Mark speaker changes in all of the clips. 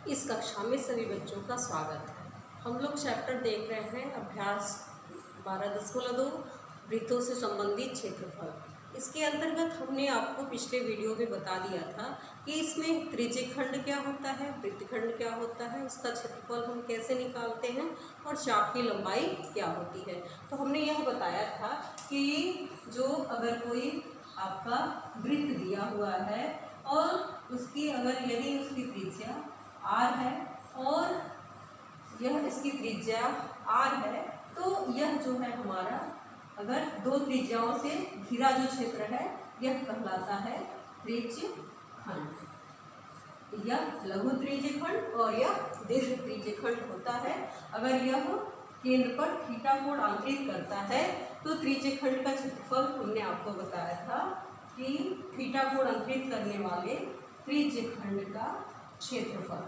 Speaker 1: इस कक्षा में सभी बच्चों का स्वागत है। हम लोग चैप्टर देख रहे हैं अभ्यास 12.2 वृत्तों से संबंधित क्षेत्रफल। इसके अंतर्गत हमने आपको पिछले वीडियो में बता दिया था कि इसमें त्रिज्यखंड क्या होता है, वृत्तखंड क्या होता है, उसका क्षेत्रफल हम कैसे निकालते हैं और चाप की लंबाई क्या होती है। तो हमने यह बताया था कि जो अगर कोई आपका वृत्त दिया हुआ है और उसकी यदि उसकी त्रिज्या r है और यह इसकी त्रिज्या r है, तो यह जो है हमारा अगर दो त्रिज्याओं से घिरा जो क्षेत्र है यह कहलाता है त्रिज्यखंड। यह लघु त्रिज्यखंड और यह दीर्घ त्रिज्यखंड होता है। अगर यह केंद्र पर थीटा कोण अंतरित करता है तो त्रिज्यखंड का क्षेत्रफल हमने आपको बताया था कि थीटा कोण अंतरित करने वाले त्रिज्यखंड का क्षेत्रफल,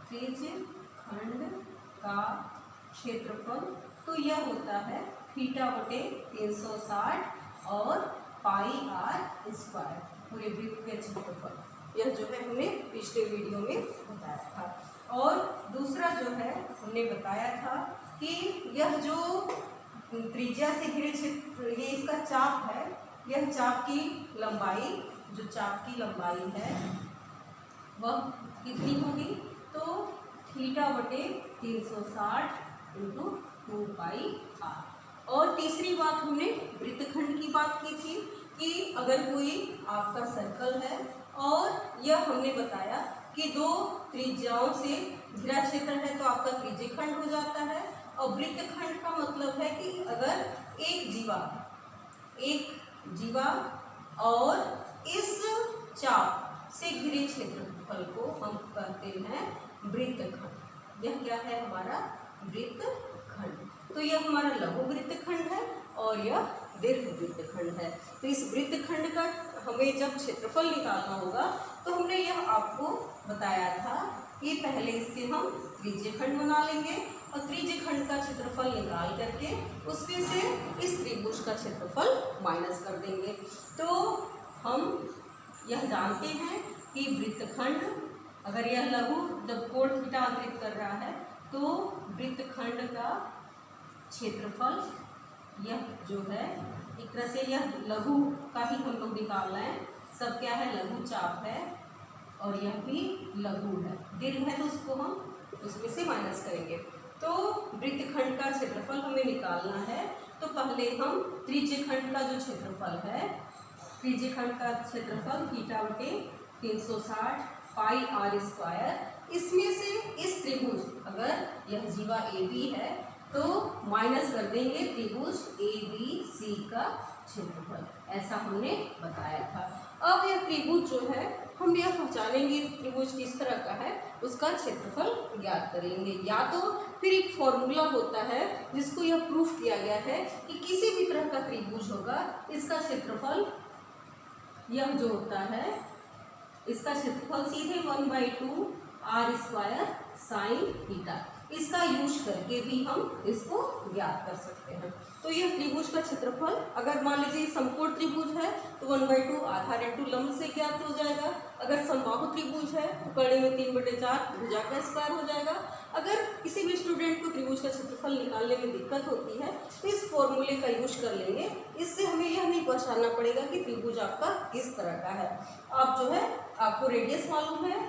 Speaker 1: त्रिज्यखंड का क्षेत्रफल तो यह होता है थीटा बटे 360 और पाई r स्क्वायर, पूरे वृत्त के क्षेत्रफल। यह जो है हमने पिछले वीडियो में बताया था। और दूसरा जो है हमने बताया था कि यह जो त्रिज्या से घिरे क्षेत्र, ये इसका चाप है, यह चाप की लंबाई, जो चाप की लंबाई है वह कितनी होगी, तो थीटा बटे 360 इंटू 2 पाई r। और तीसरी बात हमने वृत्तखंड की बात की थी कि अगर कोई आपका सर्कल है और यह हमने बताया कि दो त्रिज्याओं से घिरा क्षेत्र है तो आपका त्रिज्यखंड हो जाता है। और वृत्तखंड का मतलब है कि अगर एक जीवा और इस चाप से घिरे क्षेत्रफल को हम कहते हैं वृत्तखंड। यह क्या है हमारा वृत्तखंड। तो यह हमारा लघु वृत्तखंड है और यह दीर्घ वृत्तखंड है। तो इस वृत्तखंड का हमें जब क्षेत्रफल निकालना होगा तो हमने यह आपको बताया था कि पहले इससे हम त्रिज्यखंड बना लेंगे और त्रिज्यखंड का क्षेत्रफल निकाल करके उसमें से इस त्रिभुज का क्षेत्रफल माइनस कर देंगे। तो हम यह जानते हैं कि वृत्तखंड अगर यह लघु जब कोण थीटा अंतरित कर रहा है तो वृत्तखंड का क्षेत्रफल यह जो है एक तरह से यह लघु का ही हम लोग निकाल रहे हैं। सब क्या है, लघु चाप है और यह भी लघु है। दीर्घ है तो उसको हम उसमें से माइनस करेंगे। तो वृत्तखंड का क्षेत्रफल हमें निकालना है तो पहले हम त्रिज्यखंड का जो क्षेत्रफल है, त्रिज्यखंड का क्षेत्रफल थीटा बटे 360 पाई r स्क्वायर, इसमें से इस त्रिभुज अगर यह जीवा AB है तो माइनस कर देंगे त्रिभुज ABC का क्षेत्रफल। ऐसा हमने बताया था। अब यह त्रिभुज जो है हम यह पहचानेंगे त्रिभुज किस तरह का है, उसका क्षेत्रफल ज्ञात कर लेंगे। या तो फिर एक फॉर्मूला होता है जिसको यह प्रूफ किया गया है कि किसी भी तरह का त्रिभुज होगा इसका क्षेत्रफल यह जो होता है, इसका क्षेत्रफल सीधे 1/2 r स्क्वायर साइन थीटा, इसका यूज करके भी हम इसको ज्ञात कर सकते हैं। तो यह त्रिभुज का क्षेत्रफल अगर मान लीजिए समकोण त्रिभुज है तो 1/2 आधार इंटू लंब से ज्ञात हो जाएगा। अगर समबाहु त्रिभुज है तो कड़ी में 3/4 भुजा का स्क्वायर हो जाएगा। अगर किसी भी स्टूडेंट को त्रिभुज का क्षेत्रफल निकालने में दिक्कत होती है तो इस फॉर्मूले का यूज कर लेंगे। इससे हमें यह नहीं पहचानना पड़ेगा कि त्रिभुज आपका किस तरह का है। आप जो है आपको रेडियस मालूम है,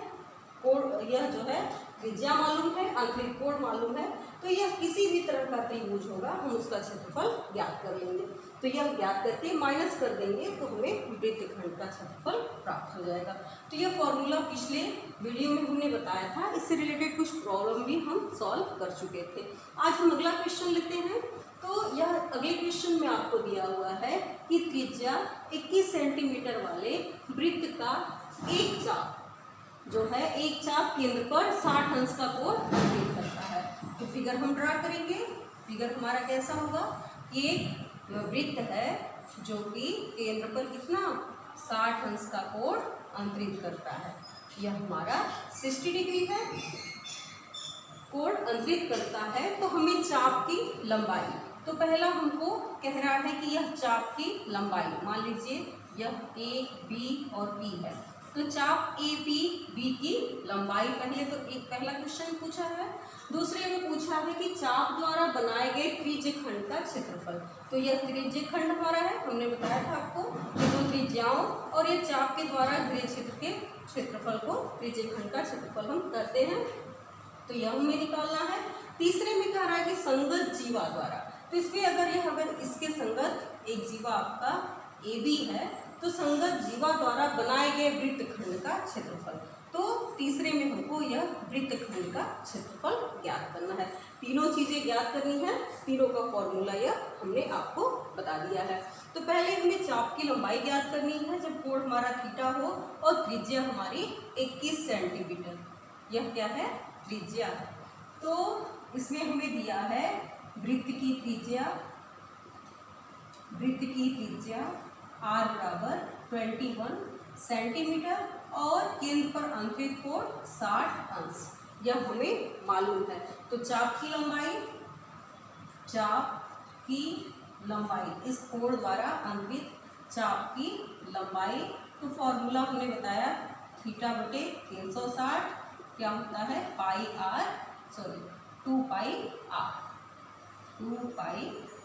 Speaker 1: कोण यह जो है त्रिज्या मालूम है, आंतरिक कोण मालूम है, तो यह किसी भी तरह का त्रिभुज होगा हम उसका क्षेत्रफल ज्ञात कर लेंगे। तो यह ज्ञात करके माइनस कर देंगे तो हमें वृत्तखंड का क्षेत्रफल प्राप्त हो जाएगा। तो यह फॉर्मूला पिछले वीडियो में हमने बताया था। इससे रिलेटेड कुछ प्रॉब्लम भी हम सॉल्व कर चुके थे। आज हम अगला क्वेश्चन लेते हैं। तो यह अगले क्वेश्चन में आपको दिया हुआ है कि त्रिज्या 21 सेंटीमीटर वाले वृत्त का एक चाप जो है, एक चाप केंद्र पर 60 अंश का कोण अंतरित करता है। तो फिगर हम ड्रा करेंगे। फिगर हमारा कैसा होगा, एक वृत्त है जो कि केंद्र पर कितना 60 अंश का कोण अंतरित करता है। यह हमारा 60 डिग्री है, कोण अंतरित करता है। तो हमें चाप की लंबाई, तो पहला हमको कह रहा है कि यह चाप की लंबाई, मान लीजिए यह A, B और P है, तो चाप ए बी की लंबाई पहले तो एक पहला क्वेश्चन पूछा है। दूसरे में पूछा है कि चाप द्वारा बनाए गए त्रिज्य खंड का क्षेत्रफल। तो यह त्रिज्य खंड हमारा है, हमने बताया था आपको कि दो त्रिज्याओं और ये चाप के द्वारा गृह क्षेत्र के क्षेत्रफल को त्रिज्य खंड का क्षेत्रफल हम करते हैं। तो यह हमें निकालना है। तीसरे में कह रहा है कि संगत जीवा द्वारा, तो इसमें अगर इसके संगत एक जीवा आपका ए बी है तो संगत जीवा द्वारा बनाए गए वृत्तखंड का क्षेत्रफल। तो तीसरे में हमको यह वृत्तखंड का क्षेत्रफल ज्ञात करना है। तीनों चीजें ज्ञात करनी है, तीनों का फॉर्मूला यह हमने आपको बता दिया है। तो पहले हमें चाप की लंबाई ज्ञात करनी है जब कोण हमारा थीटा हो और त्रिज्या हमारी 21 सेंटीमीटर। यह क्या है? त्रिज्या है। तो इसमें हमें दिया है वृत्त की त्रिज्या r बराबर 21 सेंटीमीटर और केंद्र पर अंतरित कोण 60 अंश, यह हमें मालूम है। तो चाप की लंबाई इस कोण द्वारा अंतरित चाप की लंबाई, तो फॉर्मूला हमने बताया थीटा बटे 360 क्या होता है 2 पाई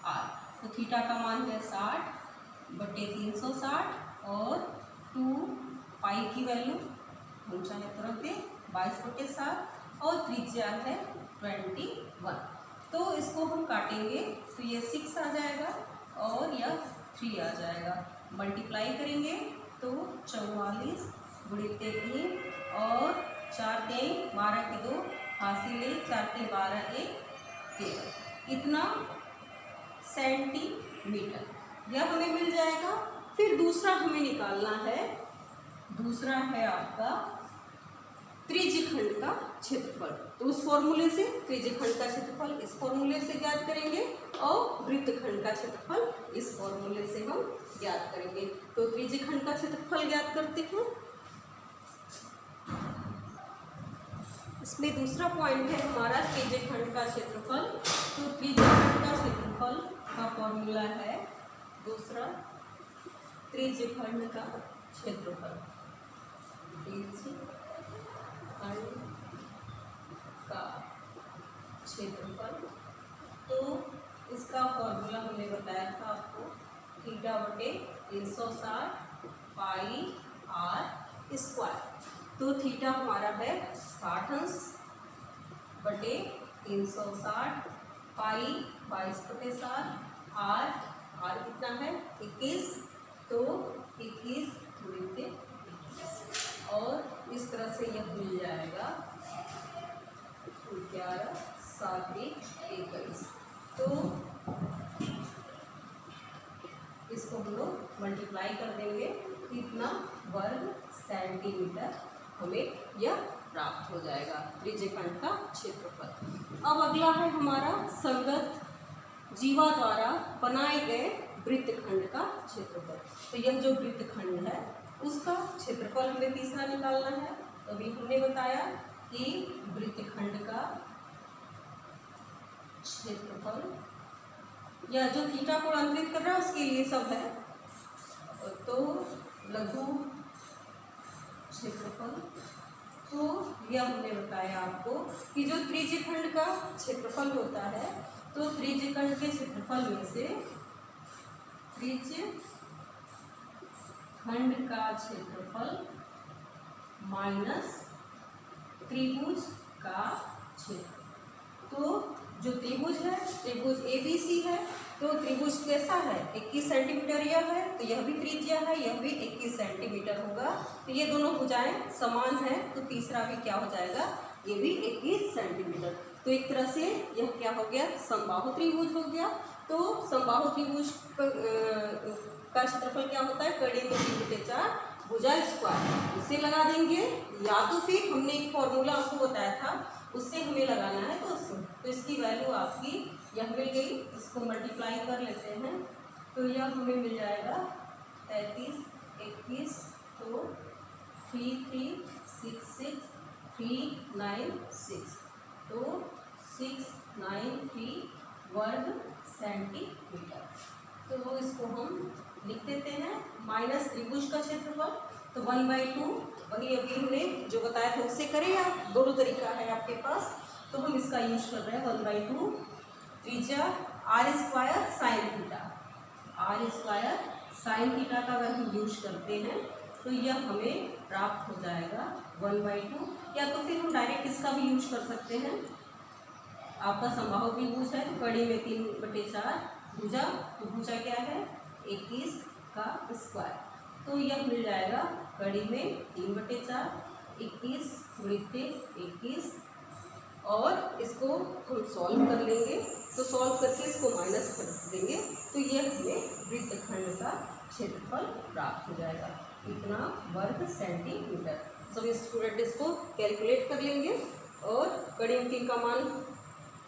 Speaker 1: आर। तो थीटा का मान है 60 बटे 360 और 2 पाई की वैल्यू हम चाहे तुरंत दे 22 बटे 7 और त्रिज्या है 21। तो इसको हम काटेंगे तो ये 6 आ जाएगा और यह 3 आ जाएगा। मल्टीप्लाई करेंगे तो 44 गुणित 3 और 4 3 12 के 2 हासिल 4 3 12 1 13 इतना सेंटीमीटर यह हमें मिल जाएगा। फिर दूसरा हमें निकालना है, दूसरा है आपका त्रिज्यखंड का क्षेत्रफल। तो उस फॉर्मूले से त्रिज्यखंड का क्षेत्रफल इस फॉर्मूले से ज्ञात करेंगे और वृत्तखंड का क्षेत्रफल इस फॉर्मूले से हम ज्ञात करेंगे। तो त्रिज्यखंड का क्षेत्रफल ज्ञात करते हैं। इसमें दूसरा पॉइंट है हमारा त्रिज्यखंड का क्षेत्रफल। तो त्रिज्यखंड का क्षेत्रफल का फॉर्मूला है दूसरा त्रिज्यखंड का क्षेत्रफल। त्रिज्यखंड का क्षेत्रफल, तो इसका फॉर्मूला हमने बताया था आपको थीटा बटे 360 पाई आर स्क्वायर। तो थीटा हमारा है 60 अंश बटे 360 पाई 22 बटे 7 आर कितना है 21। तो 21 गुणित 21 और इस तरह से यह मिल जाएगा 11 7 21। तो इसको हम लोग मल्टीप्लाई कर देंगे इतना वर्ग सेंटीमीटर हमें यह प्राप्त हो जाएगा त्रिज्यखंड का क्षेत्रफल। अब अगला है हमारा संगत जीवा द्वारा बनाए गए वृत्तखंड का क्षेत्रफल। तो यह जो वृत्तखंड है उसका क्षेत्रफल हमें तीसरा निकालना है। तो अभी हमने बताया कि वृत्तखंड का क्षेत्रफल या जो थीटा को अंतरित कर रहा है उसके लिए सब है। तो लघु क्षेत्रफल, तो यह हमने बताया आपको कि जो त्रिज्यखंड का क्षेत्रफल होता है तो त्रिज्यखंड के क्षेत्रफल में से त्रिज्यखंड का क्षेत्रफल माइनस त्रिभुज का क्षेत्र। तो जो त्रिभुज है त्रिभुज ABC है, तो त्रिभुज कैसा है 21 सेंटीमीटर यह है, तो यह भी त्रिज्या है, यह भी 21 सेंटीमीटर होगा। तो ये दोनों भुजाएं समान है, तो तीसरा भी क्या हो जाएगा ये भी 21 सेंटीमीटर। तो एक तरह से यह क्या हो गया समबाहु त्रिभुज हो गया। तो समबाहु त्रिभुज का क्षेत्रफल क्या होता है कड़ी में 3 बटे 4 भुजा स्क्वायर, इसे लगा देंगे या तो फिर हमने एक फॉर्मूला आपको बताया था उससे हमें लगाना है। तो इसकी वैल्यू आपकी यह मिल गई, इसको मल्टीप्लाई कर लेते हैं तो यह हमें मिल जाएगा 33 21 तो 3366 396 तो 693 वर्ग सेंटीमीटर। तो इसको हम लिख देते हैं माइनस त्रिभुज का क्षेत्रफल तो 1/2 वही अभी हमने जो बताया था उससे करें, या दोनों तरीका है आपके पास, तो हम इसका यूज कर रहे हैं 1/2 त्रिज्या r² sine theta. r² sine theta का अगर हम यूज करते हैं तो यह हमें प्राप्त हो जाएगा 1/2, या तो फिर हम डायरेक्ट इसका भी यूज कर सकते हैं। आपका समबाहु त्रिभुज है तो कड़ी में 3/4 भुजा, तो भुजा क्या है 21 का स्क्वायर, तो यह मिल जाएगा कड़ी में 3/4 21 गुणित 21, और इसको हम सॉल्व कर लेंगे, तो सॉल्व करके इसको माइनस कर देंगे तो यह हमें वृत्तखंड का क्षेत्रफल प्राप्त हो जाएगा, इतना वर्ग सेंटीमीटर। सभी स्टूडेंट इसको कैलकुलेट कर लेंगे और कड़ी में 3 का मान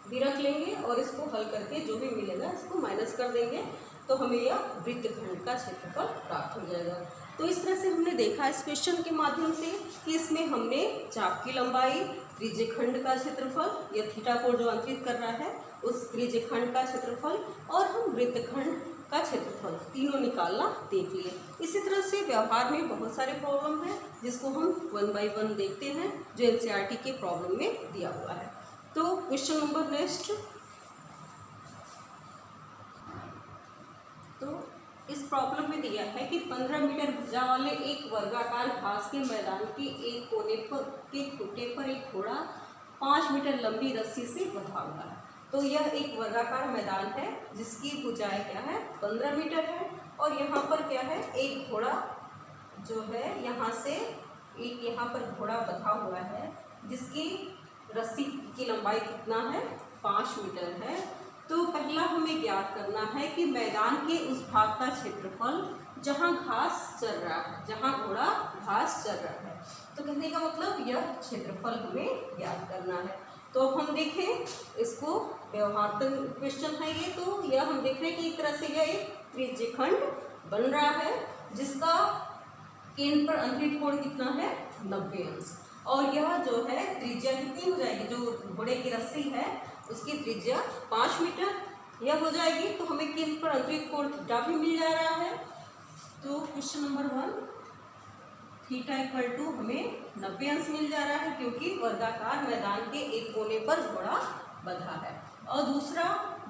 Speaker 1: भी रख लेंगे, और इसको हल करके जो भी मिलेगा इसको माइनस कर देंगे, तो हमें यह वृत्तखंड का क्षेत्रफल प्राप्त हो जाएगा। तो इस तरह से हमने देखा इस क्वेश्चन के माध्यम से कि इसमें हमने चाप की लंबाई, त्रिज्यखंड का क्षेत्रफल या थीटा कोण जो अंकित कर रहा है उस त्रिज्यखंड का क्षेत्रफल, और हम वृत्तखंड का क्षेत्रफल तीनों निकालना देख लिए। इसी तरह से व्यवहार में बहुत सारे प्रॉब्लम हैं जिसको हम 1 बाय 1 देखते हैं, जो एनसीईआरटी के प्रॉब्लम में दिया हुआ है। तो क्वेश्चन नंबर नेक्स्ट, तो इस प्रॉब्लम में दिया है कि 15 मीटर भुजा वाले एक वर्गाकार घास के मैदान के एक कोने पर के खूंटे पर एक घोड़ा 5 मीटर लंबी रस्सी से बंधा हुआ है। तो यह एक वर्गाकार मैदान है जिसकी भुजाएं क्या है 15 मीटर है, और यहाँ पर क्या है एक घोड़ा जो है यहाँ से एक यहाँ पर घोड़ा बंधा हुआ है जिसकी रस्सी की लंबाई कितना है 5 मीटर है। तो पहला हमें ज्ञात करना है कि मैदान के उस भाग का क्षेत्रफल जहाँ घास चल रहा है, जहाँ घोड़ा घास चल रहा है। तो कहने का मतलब यह क्षेत्रफल हमें ज्ञात करना है। तो अब हम देखें इसको, व्यवहारात्मक क्वेश्चन है ये, तो यह हम देख रहे हैं कि एक तरह से यह एक त्रिज्यखंड बन रहा है जिसका केंद्र पर अंतरित कोण कितना है 90 अंश, और यह जो है त्रिज्या कितनी हो जाएगी, जो घोड़े की रस्सी है उसकी त्रिज्या 5 मीटर यह हो जाएगी। तो हमें केंद्र पर अंतरित कोण थीटा भी मिल जा रहा है। तो question number 1 theta equal to हमें 90 अंश मिल जा रहा है क्योंकि वर्गाकार मैदान के एक कोने पर घोड़ा बंधा है, और दूसरा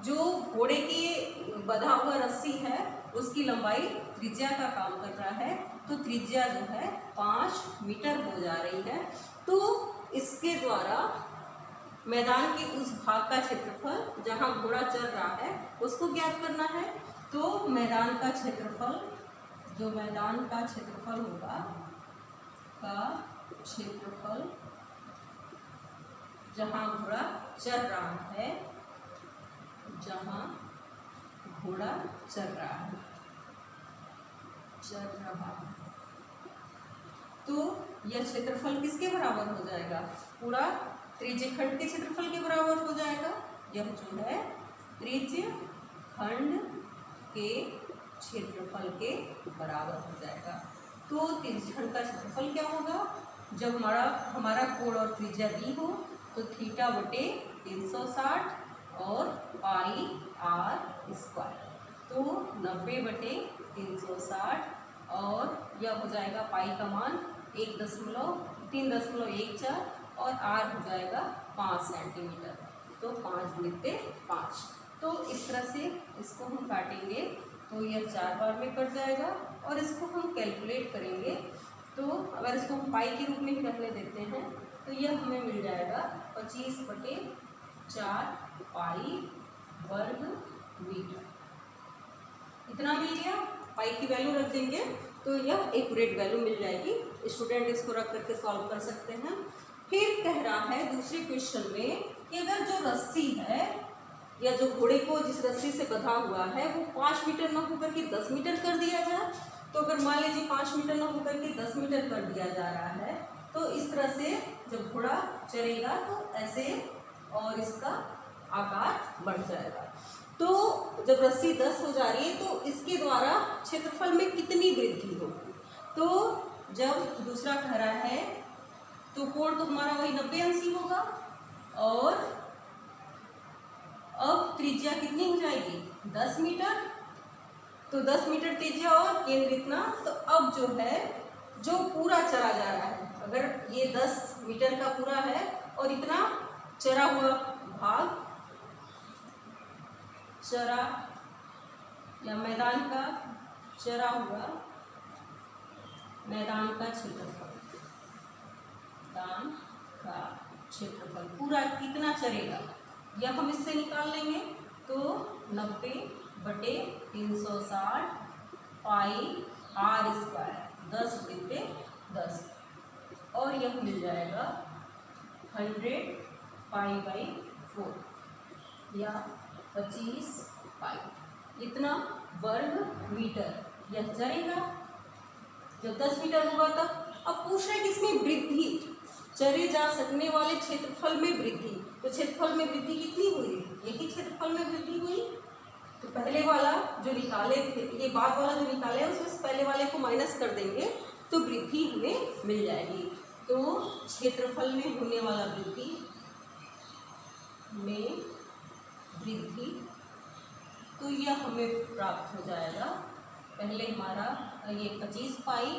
Speaker 1: जो घोड़े की बंधा हुआ रस्सी है उसकी लंबाई त्रिज्या का काम कर रहा है, तो त्रिज्या जो है 5 मीटर हो जा रही है। तो इसके द्वारा मैदान के उस भाग का क्षेत्रफल जहाँ घोड़ा चल रहा है उसको ज्ञात करना है। तो मैदान का क्षेत्रफल, जो मैदान का क्षेत्रफल होगा का क्षेत्रफल जहाँ घोड़ा चल रहा है, जहाँ घोड़ा चल रहा है तो यह क्षेत्रफल किसके बराबर हो जाएगा, पूरा त्रिज्यखंड के क्षेत्रफल के बराबर हो जाएगा। यह जो है त्रिज्यखंड के क्षेत्रफल के बराबर हो जाएगा। तो त्रिज्यखंड का क्षेत्रफल क्या होगा, जब हमारा कोण और त्रिज्या दी हो तो थीटा बटे 360 और पाई r स्क्वायर, तो 90 बटे 360 और यह हो जाएगा पाई का मान 3.14 और r हो जाएगा 5 सेंटीमीटर, तो 5 गुणित 5। तो इस तरह से इसको हम काटेंगे तो यह 4 बार में कट जाएगा, और इसको हम कैलकुलेट करेंगे तो अगर इसको हम पाई के रूप में ही रखने देते हैं तो यह हमें मिल जाएगा 25 बटे 4 पाई वर्ग मीटर, इतना मिल गया। पाई की वैल्यू रख देंगे तो यह एक्यूरेट वैल्यू मिल जाएगी। स्टूडेंट इसको रख करके सॉल्व कर सकते हैं। फिर कह रहा है दूसरे क्वेश्चन में कि अगर जो रस्सी है या जो घोड़े को जिस रस्सी से बंधा हुआ है वो 5 मीटर न होकर के 10 मीटर कर दिया जाए, तो अगर मान लीजिए 5 मीटर न होकर के 10 मीटर कर दिया जा रहा है तो इस तरह से जब घोड़ा चलेगा तो ऐसे और इसका आकार बढ़ जाएगा। तो जब रस्सी 10 हो जा रही है तो इसके द्वारा क्षेत्रफल में कितनी वृद्धि होगी, तो जब दूसरा कह रहा है तो कोण तो हमारा वही 90 अंश ही होगा, और अब त्रिज्या कितनी हो जाएगी 10 मीटर, तो 10 मीटर त्रिज्या और केंद्र इतना, तो अब जो है जो पूरा चरा जा रहा है, अगर ये 10 मीटर का पूरा है और इतना चरा हुआ भाग, चरा या मैदान का चरा हुआ मैदान का क्षेत्रफल, मैदान का क्षेत्रफल पूरा कितना चरेगा, यह हम इससे निकाल लेंगे। तो 90/360 पाई r स्क्वायर 10/10 और यह मिल जाएगा 100 पाई/4 या 25 पाई, इतना वर्ग मीटर यह चरेगा। जब 10 मीटर होगा तब अब पूछ रहे हैं कि इसमें वृद्धि, चरे जा सकने वाले क्षेत्रफल में वृद्धि, तो क्षेत्रफल में वृद्धि कितनी हुई, यही क्षेत्रफल में वृद्धि हुई। तो पहले वाला जो निकाले थे, ये बाद वाला जो निकाले है उसमें पहले वाले को माइनस कर देंगे तो वृद्धि हमें मिल जाएगी। तो क्षेत्रफल में होने वाला वृद्धि तो यह हमें प्राप्त हो जाएगा, पहले हमारा ये 25 पाई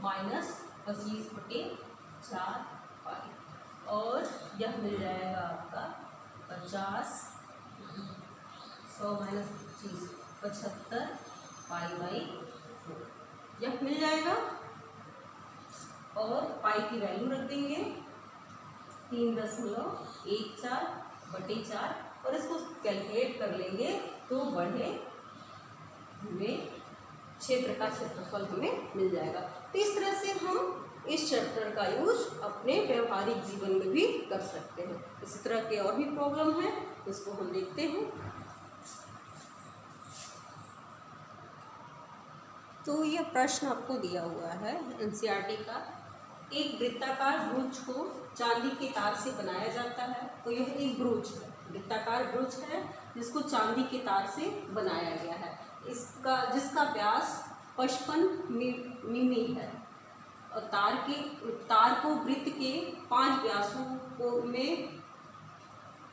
Speaker 1: माइनस 25/4 पाई और यह मिल जाएगा आपका 50 100 माइनस 25 75 पाई/4 यह मिल जाएगा। और पाई की वैल्यू रख देंगे 3.14/4 और इसको कैलकुलेट कर लेंगे तो बढ़े हुए क्षेत्र का क्षेत्रफल हमें मिल जाएगा। तो इस तरह से हम इस चैप्टर का यूज अपने व्यवहारिक जीवन में भी कर सकते हैं। इसी तरह के और भी प्रॉब्लम है, उसको हम देखते हैं। तो यह प्रश्न आपको दिया हुआ है एनसीईआरटी का, एक वृत्ताकार ब्रूच को चांदी के तार से बनाया जाता है। तो यह एक ब्रूच है, वृत्ताकार ब्रूच है जिसको चांदी के तार से बनाया गया है, जिसका व्यास 55 मिमी है और तार को वृत्त के 5 व्यासों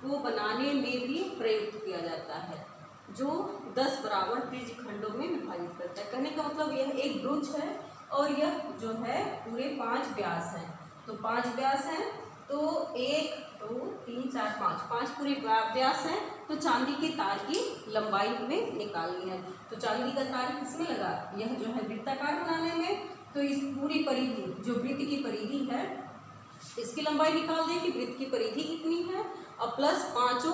Speaker 1: को बनाने में भी प्रयुक्त किया जाता है, जो 10 बराबर त्रिज्यखंडों में विभाजित करता है। कहने का मतलब यह एक ब्रूच है और यह जो है पूरे 5 व्यास हैं। तो 5 व्यास हैं, तो 1 2 3 4 5 पूरे व्यास हैं। तो चांदी के तार की लंबाई हमें निकालनी है। तो चांदी का तार किसमें लगा, यह जो है वृत्ताकार बनाने में। तो इस पूरी परिधि, जो वृत्त की परिधि है, इसकी लंबाई निकाल दें कि वृत्त की परिधि कितनी है और प्लस 5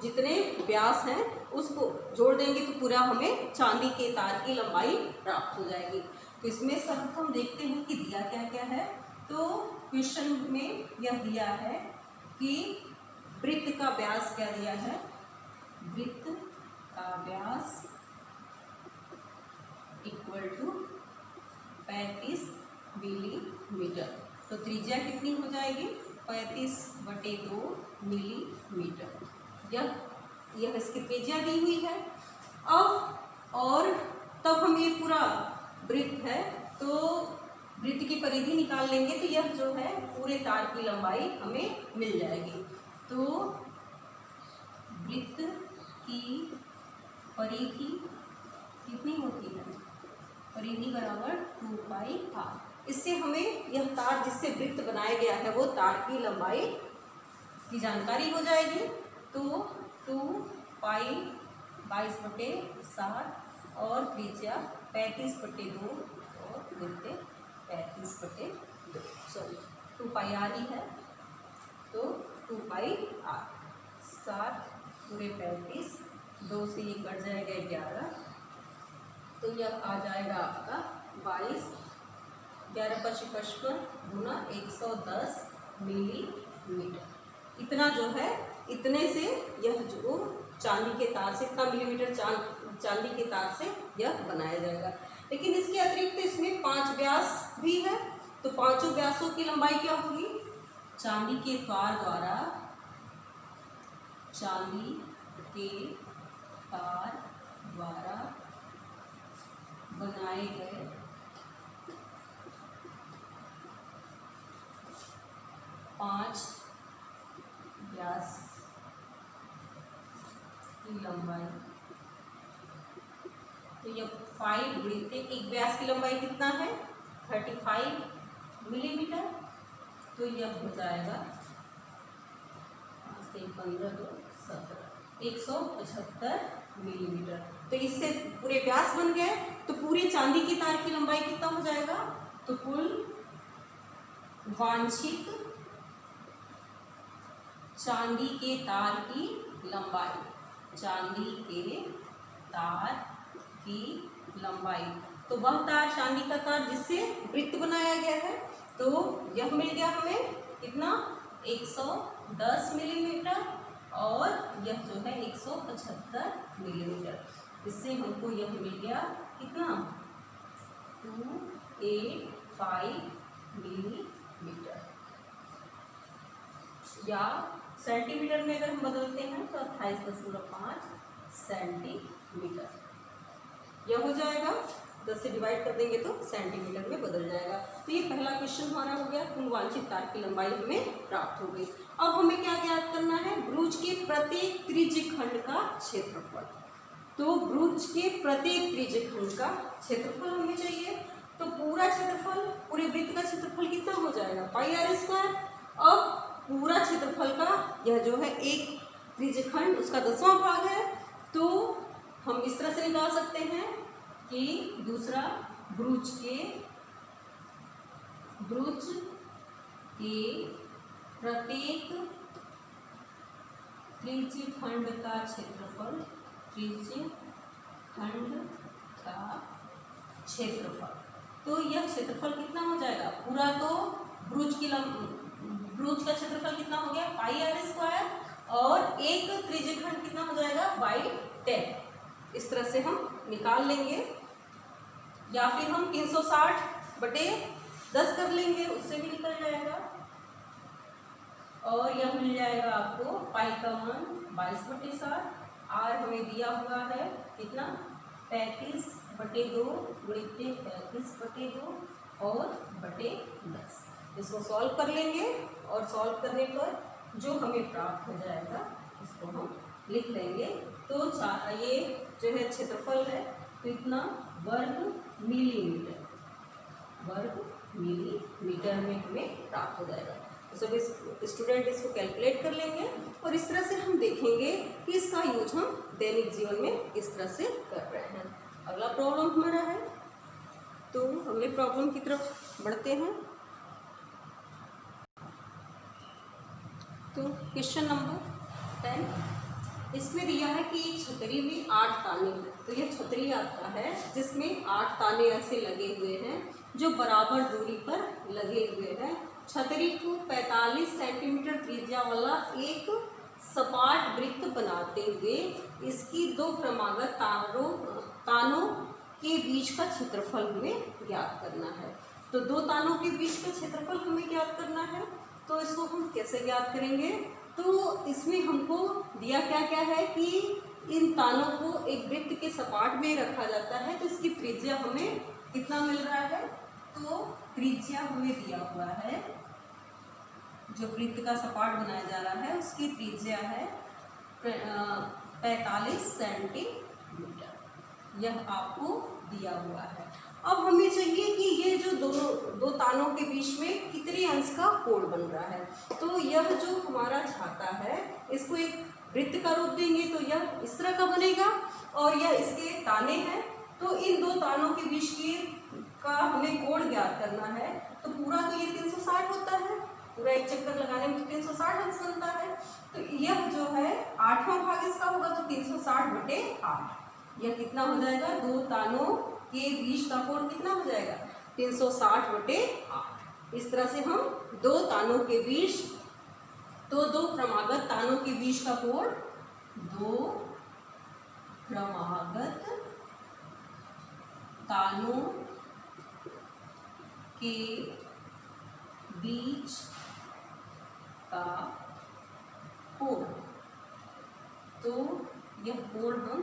Speaker 1: जितने व्यास हैं उसको जोड़ देंगे तो पूरा हमें चांदी के तार की लंबाई प्राप्त हो जाएगी। तो इसमें सर्वप्रथम देखते हैं कि दिया क्या क्या है। तो क्वेश्चन में यह दिया है कि वृत्त का व्यास क्या दिया है, वृत्त का व्यास इक्वल टू 35 मिलीमीटर। तो त्रिज्या कितनी हो जाएगी, 35/2 मिलीमीटर। यह इसकी त्रिज्या दी हुई है। अब और तब हम ये पूरा वृत्त है तो वृत्त की परिधि निकाल लेंगे तो यह जो है पूरे तार की लंबाई हमें मिल जाएगी। तो वृत्त की परिधि कितनी होती है, परिधि बराबर 2 पाई r। इससे हमें यह तार जिससे वृत्त बनाया गया है वो तार की लंबाई की जानकारी हो जाएगी। तो 2 पाई 22/7 और त्रिज्या 35/2 और वृत्त 35/2, सॉरी 2 पाई r ही है। तो 2 पाई r 7 पूरे 35, 2 से ये कट जाएगा 11, तो यह आ जाएगा आपका 22, 11×5 गुना 110 मिलीमीटर। इतना जो है, इतने से यह जो चांदी के तार से, इतना मिलीमीटर चांदी के तार से यह बनाया जाएगा। लेकिन इसके अतिरिक्त इसमें 5 व्यास भी है। तो 5 व्यासों की लंबाई क्या होगी, चांदी के तार द्वारा, चांदी के तार द्वारा बनाए गए 5 व्यास की लंबाई। तो यह 5 वृत्त, एक व्यास की लंबाई कितना है 35 मिलीमीटर। तो यह हो जाएगा 15 2 17 175 मिलीमीटर। तो इससे पूरे व्यास बन गए। तो पूरे चांदी की तार की लंबाई कितना हो जाएगा? तो कुल वांछित चांदी के तार की लंबाई, चांदी के तार की लंबाई, तो वह तार चांदी का तार जिससे वृत्त बनाया गया है, तो यह मिल गया हमें कितना? 110 मिलीमीटर और यह जो है 175 मिलीमीटर। इससे हमको यह मिल गया कितना? 285 मिलीमीटर। या सेंटीमीटर में अगर हम बदलते हैं तो 28.5 सेंटीमीटर यह हो जाएगा। 10 से डिवाइड कर देंगे तो सेंटीमीटर में बदल जाएगा। तो ये पहला क्वेश्चन हमारा हो गया। कुल वांछित तार की लंबाई हमें प्राप्त हो गई। अब हमें क्या ज्ञात करना है? ब्रूज के प्रत्येक त्रिज्यखंड का क्षेत्रफल। तो ब्रूज के प्रत्येक त्रिज्यखंड का क्षेत्रफल हमें चाहिए। तो पूरा क्षेत्रफल, पूरे वृत्त का क्षेत्रफल कितना हो जाएगा? पाई आर स्क्वायर। अब पूरा क्षेत्रफल का यह जो है एक त्रिज्यखंड उसका 10वां भाग है। तो हम इस तरह से निकाल सकते हैं कि दूसरा ब्रूज के प्रत्येक त्रिज्यखंड का क्षेत्रफल, त्रिज्यखंड का क्षेत्रफल। तो यह क्षेत्रफल कितना हो जाएगा? पूरा तो ब्रूज का क्षेत्रफल कितना हो गया? पाई आर स्क्वायर और एक त्रिज्यखंड कितना हो जाएगा? बाई 10। इस तरह से हम निकाल लेंगे या फिर हम 360/10 कर लेंगे, उससे भी निकल जाएगा। और यह मिल जाएगा आपको पाई का मान 22/60। आर हमें दिया हुआ है कितना? 35/2 गुणित 35/2 और बटे 10। इसको सॉल्व कर लेंगे और सॉल्व करने पर जो हमें प्राप्त हो जाएगा इसको हम लिख लेंगे। तो ये जो है क्षेत्रफल है तो इतना वर्ग मिलीमीटर में हमें प्राप्त हो जाएगा। तो सभी स्टूडेंट इसको कैलकुलेट कर लेंगे और इस तरह से हम देखेंगे कि इसका यूज हम दैनिक जीवन में किस तरह से कर रहे हैं। अगला प्रॉब्लम हमारा है, तो अगले प्रॉब्लम की तरफ बढ़ते हैं। तो क्वेश्चन नंबर 10 इसमें दिया है कि एक छतरी में 8 ताने हैं। तो यह छतरी आता है जिसमें 8 ताने ऐसे लगे हुए हैं जो बराबर दूरी पर लगे हुए हैं। छतरी को 45 सेंटीमीटर त्रिज्या वाला एक सपाट वृत्त बनाते हुए इसकी 2 क्रमागत तानों के बीच का क्षेत्रफल हमें ज्ञात करना है। तो 2 तानों के बीच का क्षेत्रफल हमें ज्ञात करना है। तो इसको हम कैसे ज्ञात करेंगे? तो इसमें हमको दिया क्या क्या है कि इन तानों को एक वृत्त के सपाट में रखा जाता है। तो इसकी त्रिज्या हमें कितना मिल रहा है? तो त्रिज्या हमें दिया हुआ है, जो वृत्त का सपाट बनाया जा रहा है उसकी त्रिज्या है 45 सेंटीमीटर। यह आपको दिया हुआ है। अब हमें चाहिए कि ये जो दो तानों के बीच में कितने अंश का कोण बन रहा है। तो यह जो हमारा छाता है इसको एक वृत्त का रूप देंगे तो यह इस तरह का बनेगा और यह इसके ताने हैं। तो इन 2 तानों के बीच का हमें कोण ज्ञात करना है। तो पूरा तो ये 360 होता है, पूरा एक चक्कर लगाने में 360 अंश बनता है। तो यह जो है 8वां भाग इसका होगा, तो 360/8 यह कितना हो जाएगा? 2 तानों के बीच का कोण कितना हो जाएगा? 360/8। इस तरह से हम 2 तानों के बीच, तो 2 क्रमागत तानों के बीच का कोण, 2 क्रमागत तानों के बीच का कोण, तो यह कोण हम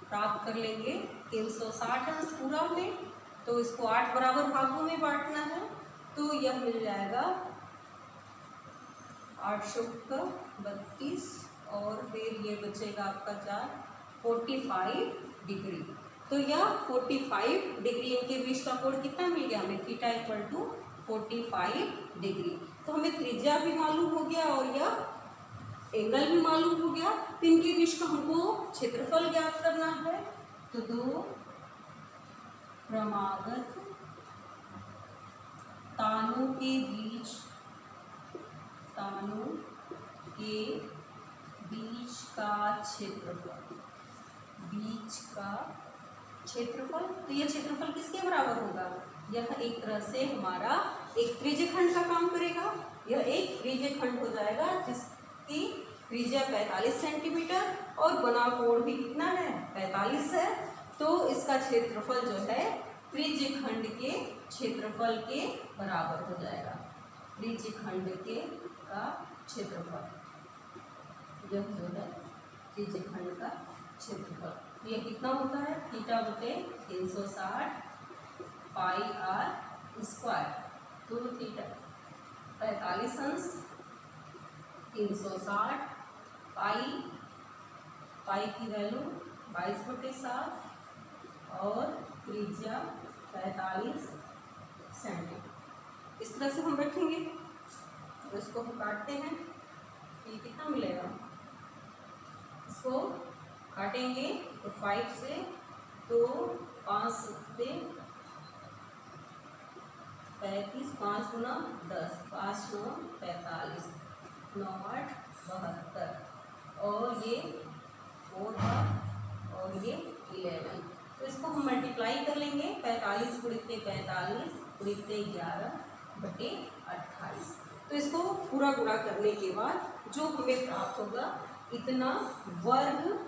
Speaker 1: प्राप्त कर लेंगे 360 अंश पूरा में। तो इसको 8 बराबर भागों में बांटना है। तो यह मिल जाएगा 832 और फिर ये बचेगा आपका 4 45 डिग्री। तो यह 45 डिग्री, इनके बीच का कोण कितना मिल गया हमें, थीटा इक्वल टू 45 डिग्री। तो हमें त्रिज्या भी मालूम हो गया और यह एंगल भी मालूम हो गया। तो इनके बीच का हमको क्षेत्रफल ज्ञात करना है। तो दो क्रमागत तानों के बीच का क्षेत्रफल, तो यह क्षेत्रफल किसके बराबर होगा, यह एक तरह से हमारा एक त्रिज्यखंड का काम करेगा। यह एक त्रिज्यखंड हो जाएगा जिसकी त्रिज्या 45 सेंटीमीटर और बना कोण भी कितना है, 45 है। तो इसका क्षेत्रफल जो है त्रिज्यखंड के क्षेत्रफल के बराबर हो जाएगा। त्रिज्यखंड का क्षेत्रफल, यह जो है त्रिज्यखंड का क्षेत्रफल, यह कितना होता है, थीटा बटे 360 पाई आर स्क्वायर। तो थीटा 45 अंश 360 पाई की वैल्यू 22/7 और त्रिज्या 45 सेंटीमीटर। इस तरह से हम रखेंगे। तो इसको हम काटते हैं, ये कितना मिलेगा, इसको काटेंगे तो 5 से, तो 5 से 35, 5 गुना 10, 5 9 45, 9 8 72 और ये 4 और ये 11। तो इसको हम मल्टीप्लाई कर लेंगे, 45 गुणित 45 गुणित 11/28। तो इसको पूरा गुणा करने के बाद जो हमें प्राप्त होगा इतना वर्ग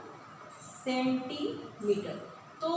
Speaker 1: सेंटीमीटर। तो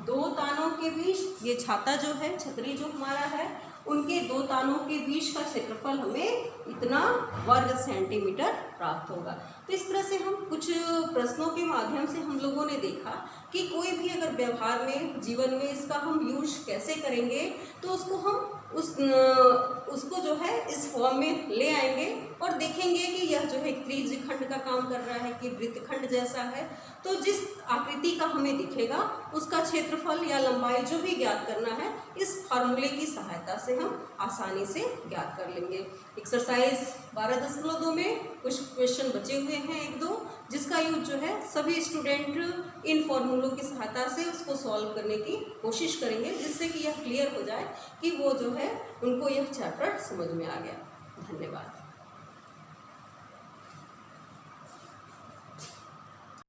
Speaker 1: दो तानों के बीच, ये छाता जो है, छतरी जो हमारा है, उनके दो तानों के बीच का क्षेत्रफल हमें इतना वर्ग सेंटीमीटर प्राप्त होगा। तो इस तरह से हम कुछ प्रश्नों के माध्यम से हम लोगों ने देखा कि कोई भी अगर व्यवहार में, जीवन में इसका हम यूज कैसे करेंगे, तो उसको हम उसको जो है इस फॉर्म में ले आएंगे और देखेंगे कि यह जो है त्रिज्यखंड का काम कर रहा है कि वृत्तखंड जैसा है। तो जिस आकृति का हमें दिखेगा उसका क्षेत्रफल या लंबाई जो भी ज्ञात करना है, इस फार्मूले की सहायता से हम आसानी से ज्ञात कर लेंगे। एक्सरसाइज 12.2 में कुछ क्वेश्चन बचे हुए हैं 1-2, जिसका यूज जो है सभी स्टूडेंट इन फॉर्मूलों की सहायता से उसको सॉल्व करने की कोशिश करेंगे, जिससे कि यह क्लियर हो जाए कि वो जो है उनको यह चैप्टर समझ में आ गया। धन्यवाद।